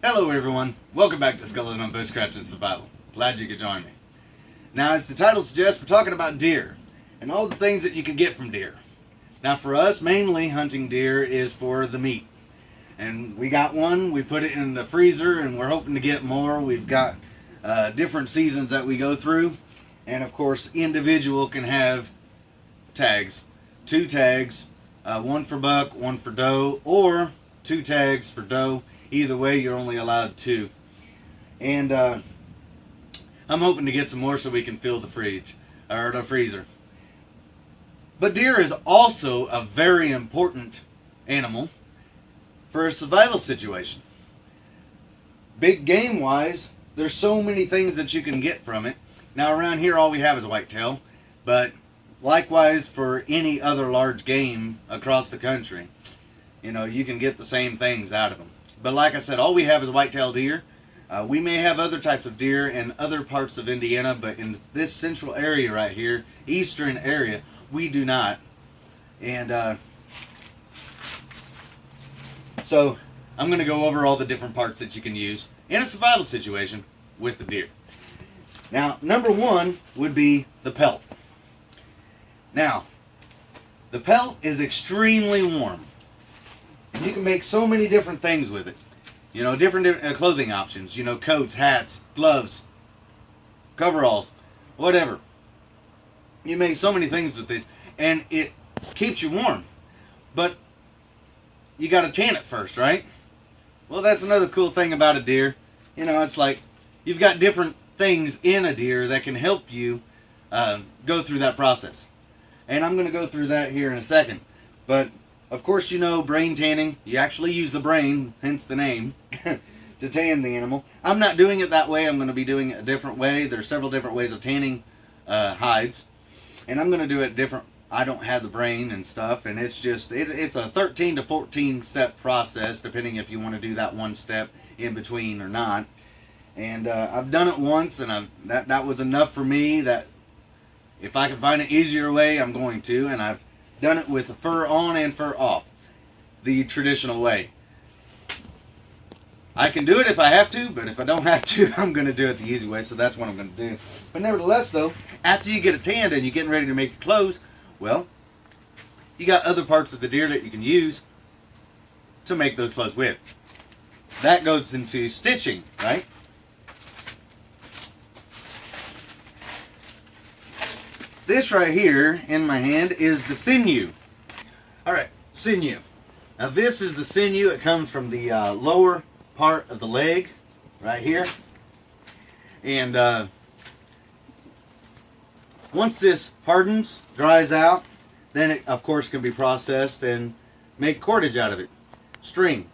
Hello everyone, welcome back to Skeledon on Bushcraft and Survival. Glad you could join me. Now, as the title suggests, we're talking about deer and all the things that you can get from deer. Now for us, mainly hunting deer is for the meat. And we got one, we put it in the freezer and we're hoping to get more. We've got different seasons that we go through. And of course, individual can have tags. 2 tags, one for buck, one for doe, or 2 tags for doe. Either way, you're only allowed 2. And I'm hoping to get some more so we can fill the fridge or the freezer. But deer is also a very important animal for a survival situation. Big game wise, there's so many things that you can get from it. Now around here all we have is whitetail, but likewise for any other large game across the country, you know, you can get the same things out of them. But like I said, all we have is whitetail deer. We may have other types of deer in other parts of Indiana, but in this central area right here, eastern area, we do not. And so I'm going to go over all the different parts that you can use in a survival situation with the deer. Now, number 1 would be the pelt. Now, the pelt is extremely warm. You can make so many different things with it. You know, different clothing options. You know, coats, hats, gloves, coveralls, whatever. You make so many things with this, and it keeps you warm. But you got to tan it first, right? Well, that's another cool thing about a deer. You know, it's like you've got different things in a deer that can help you go through that process. And I'm going to go through that here in a second. But of course, you know, brain tanning. You actually use the brain, hence the name, to tan the animal. I'm not doing it that way. I'm going to be doing it a different way. There's several different ways of tanning hides. And I'm going to do it different. I don't have the brain and stuff. And it's just, it's a 13 to 14 step process, depending if you want to do that one step in between or not. And I've done it once, and that was enough for me that if I can find an easier way, I'm going to. And I've done it with fur on and fur off, the traditional way. I can do it if I have to, but if I don't have to, I'm going to do it the easy way, so that's what I'm going to do. But nevertheless, though, after you get it tanned and you're getting ready to make your clothes, well, you got other parts of the deer that you can use to make those clothes with. That goes into stitching, right? This right here in my hand is the sinew. Alright, sinew. Now this is the sinew. It comes from the lower part of the leg, right here. And once this hardens, dries out, then it of course can be processed and make cordage out of it. String.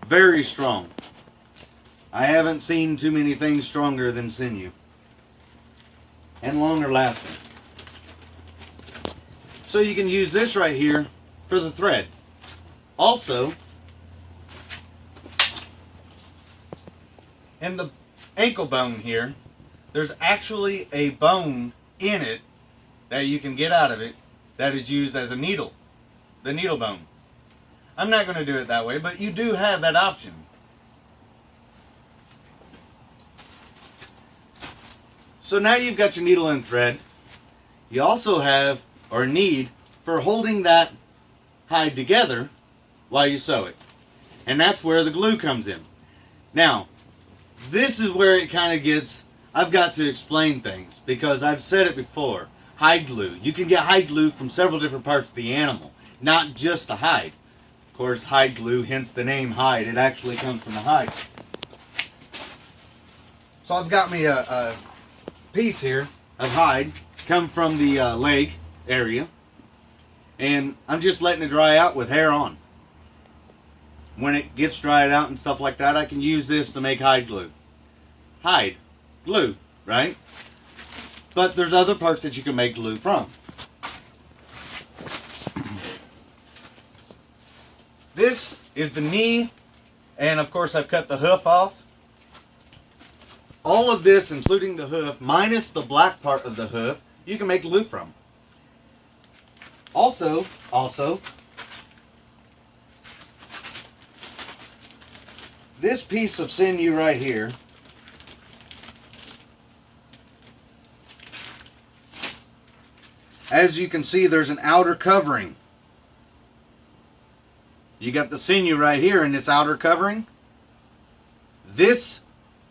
Very strong. I haven't seen too many things stronger than sinew. And longer lasting. So you can use this right here for the thread. Also, in the ankle bone here, there's actually a bone in it that you can get out of it that is used as a needle. The needle bone. I'm not going to do it that way, but you do have that option. So now you've got your needle and thread. You also have, or need, for holding that hide together while you sew it. And that's where the glue comes in. Now, this is where it kind of gets, I've got to explain things, because I've said it before. Hide glue. You can get hide glue from several different parts of the animal, not just the hide. Of course, hide glue, hence the name hide. It actually comes from the hide. So I've got me a piece here of hide, come from the leg area, and I'm just letting it dry out with hair on. When it gets dried out and stuff like that, I can use this to make hide glue. Hide glue, right? But there's other parts that you can make glue from. This is the knee And of course I've cut the hoof off. All of this, including the hoof, minus the black part of the hoof, you can make glue from. Also, this piece of sinew right here, as you can see, there's an outer covering. You got the sinew right here in this outer covering. This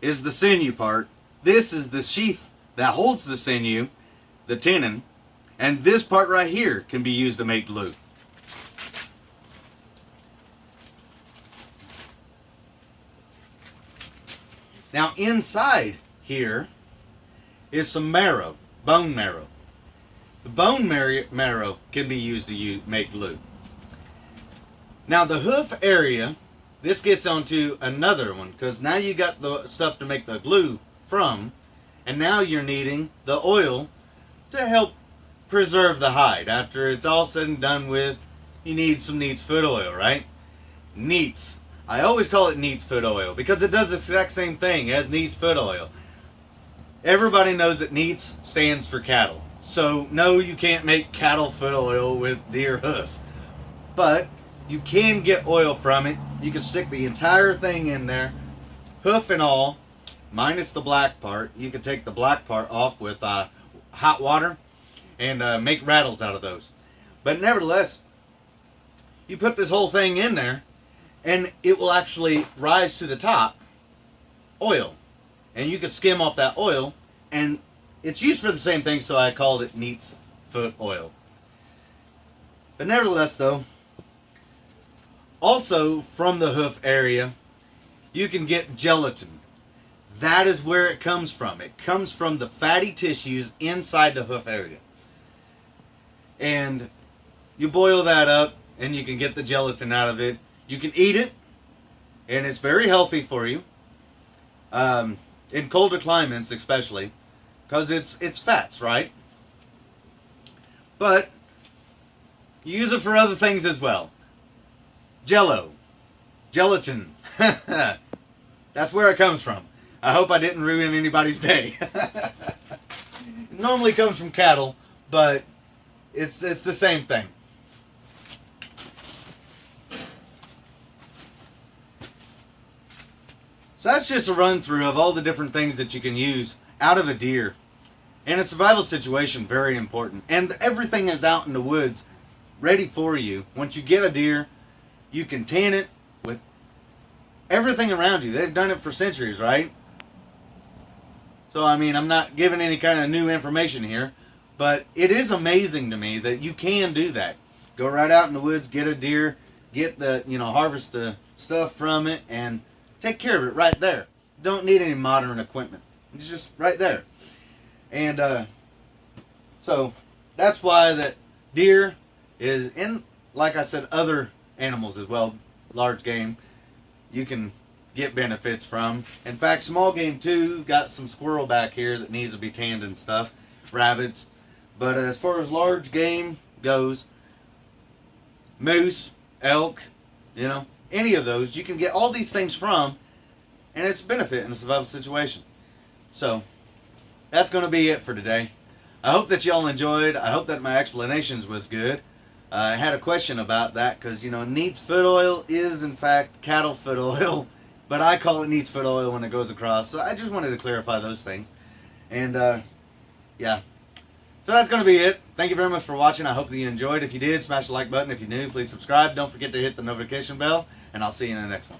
is the sinew part. This is the sheath that holds the sinew, the tenon, and this part right here can be used to make glue. Now inside here is some marrow, bone marrow. The bone marrow can be used to make glue. Now the hoof area, this gets onto another one, because now you got the stuff to make the glue from, and now you're needing the oil to help preserve the hide. After it's all said and done with, you need some neat's foot oil, right? Neat's. I always call it neat's foot oil because it does the exact same thing as neat's foot oil. Everybody knows that neat's stands for cattle. So no, you can't make cattle foot oil with deer hoofs. But you can get oil from it. You can stick the entire thing in there, hoof and all, minus the black part. You can take the black part off with hot water and make rattles out of those. But nevertheless, you put this whole thing in there and it will actually rise to the top, oil. And you can skim off that oil, and it's used for the same thing, so I called it neat's foot oil. But nevertheless though, also from the hoof area, you can get gelatin. That is where it comes from. It comes from the fatty tissues inside the hoof area. And you boil that up and you can get the gelatin out of it. You can eat it, and it's very healthy for you. In colder climates especially, because it's fats, right? But you use it for other things as well. Jello, gelatin. That's where it comes from. I hope I didn't ruin anybody's day. It normally comes from cattle, but it's the same thing. So that's just a run through of all the different things that you can use out of a deer. In a survival situation, very important. And everything is out in the woods, ready for you. Once you get a deer, you can tan it with everything around you. They've done it for centuries, right? So, I mean, I'm not giving any kind of new information here, but it is amazing to me that you can do that. Go right out in the woods, get a deer, get the, harvest the stuff from it, and take care of it right there. Don't need any modern equipment. It's just right there. And so that's why that deer is, and like I said, other animals as well, large game, you can get benefits from. In fact, small game too, got some squirrel back here that needs to be tanned and stuff, rabbits. But as far as large game goes, moose, elk, any of those, you can get all these things from, and it's a benefit in a survival situation. So that's going to be it for today. I hope that y'all enjoyed. I hope that my explanations was good. I had a question about that because, neat's foot oil is in fact cattle foot oil, but I call it neat's foot oil when it goes across. So I just wanted to clarify those things. And yeah. So that's going to be it. Thank you very much for watching. I hope that you enjoyed. If you did, smash the like button. If you're new, please subscribe. Don't forget to hit the notification bell, and I'll see you in the next one.